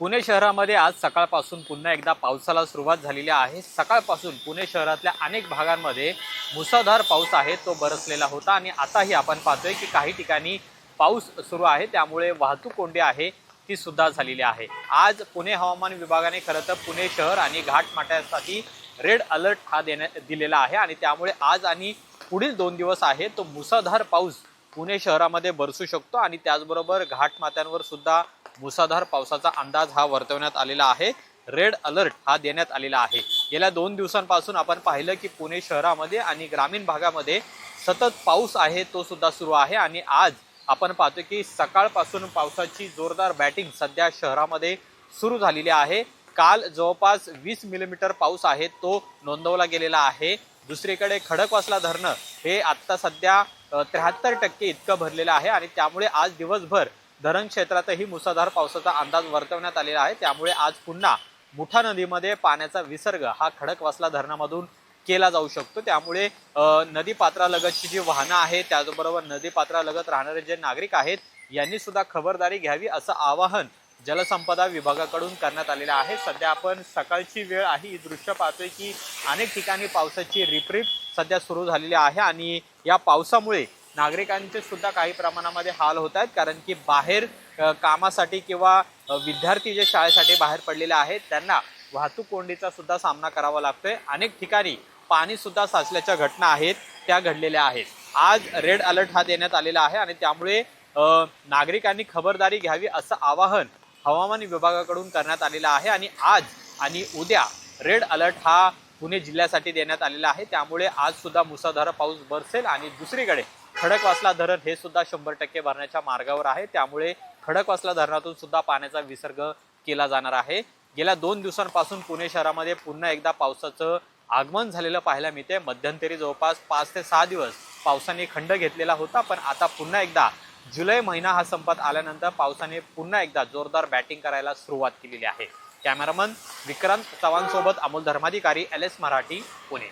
पुणे शहरामध्ये आज सकाळपासून पुन्हा एकदा पावसाला सुरुवात झालेली आहे। सकाळपासून पुणे शहरातल्या अनेक भागांमध्ये मुसळधार पाऊस आहे तो बरसलेला होता आणि आताही आपण पाहतोय की काही ठिकाणी पाऊस सुरू आहे, त्यामुळे वाहतूक कोंडी आहे ती सुद्धा झालेली आहे। आज पुणे हवामान विभागाने खरं तर पुणे शहर आणि घाटमाथ्यासाठी रेड अलर्ट हा दिलेला आहे आणि त्यामुळे आज आणि पुढील 2 दिवस आहे तो मुसळधार पाऊस पुणे शहरामध्ये बरसू शकतो आणि त्याचबरोबर घाटमाथ्यांवर सुद्धा मुसळधार पावसाचा अंदाज हा वर्तवण्यात आलेला आहे। रेड अलर्ट हा देण्यात आलेला आहे। गेल्या 2 दिवसांपासून आपण पाहिलं की पुणे शहरामध्ये आणि ग्रामीण भागामध्ये सतत पाऊस आहे तो सुद्धा सुरू आहे आणि आज आपण पाहतो की सकाळपासून पावसाची जोरदार बॅटिंग सध्या शहरामध्ये सुरू झालेली आहे। काल जवळपास 20 मिलीमीटर पाऊस आहे तो नोंदवला गेलेला आहे। दुसरीकडे खडकवासला धरण हे आता सध्या 73% इतकं भरलेलं आहे आणि त्यामुळे आज दिवसभर धरण क्षेत्रातही मुसळधार पावसाचा अंदाज वर्तवण्यात आलेला आहे। त्यामुळे आज पुन्हा मुठा नदीमध्ये पाण्याचा विसर्ग हा खडकवासला धरणामधून केला जाऊ शकतो। त्यामुळे नदी पात्रालगतची जी वाहनं आहेत त्याचबरोबर नदी पात्रालगत राहणारे जे नागरिक आहेत यांनी सुद्धा खबरदारी घ्यावी असं आवाहन जलसंपदा विभागाकडून करण्यात आलेलं आहे। सध्या आपण सकाळची वेळ आहे, ही दृश्य पाहतोय की अनेक ठिकाणी पावसाची रिपरिप सध्या सुरू झालेली आहे आणि या पावसामुळे नागरिकांचे सुद्धा काही प्रमाणामध्ये हाल होत आहेत, कारण की बाहेर कामासाठी किंवा विद्यार्थी जे शाळेसाठी बाहेर पडलेले आहेत त्यांना वाहतूक कोंडीचा सुद्धा सामना करावा लागतोय। अनेक ठिकाणी पाणी सुद्धा साचल्याच्या घटना आहेत त्या घडलेल्या आहेत। आज रेड अलर्ट हा देण्यात आलेला आहे आणि त्यामुळे नागरिकांनी खबरदारी घ्यावी असं आवाहन हवामान विभागाकडून करण्यात आलेलं आहे आणि आज आणि उद्या रेड अलर्ट हा पुणे जिल्ह्यासाठी देण्यात आलेला आहे। त्यामुळे आज सुद्धा मुसळधार पाऊस बरसेल आणि दुसरीकडे खडकवासला धरण हे सुद्धा 100% भरण्याच्या मार्गावर आहे। त्यामुळे खडकवासला धरणातून सुद्धा पाण्याचा विसर्ग केला जाणार आहे। गेल्या 2 दिवसांपासून पुणे शहरामध्ये पुन्हा एकदा पावसाचं आगमन झालेलं पाहायला मिळते। मध्यंतरी जवळपास 5 ते 6 दिवस पावसाने खंड घेतलेला होता, पण आता पुन्हा एकदा जुलै महिना हा संपत आल्यानंतर पावसाने पुन्हा एकदा जोरदार बॅटिंग करायला सुरुवात केलेली आहे। कॅमेरामन विक्रांत चव्हाण सोबत अमोल धर्माधिकारी, LS मराठी, पुणे।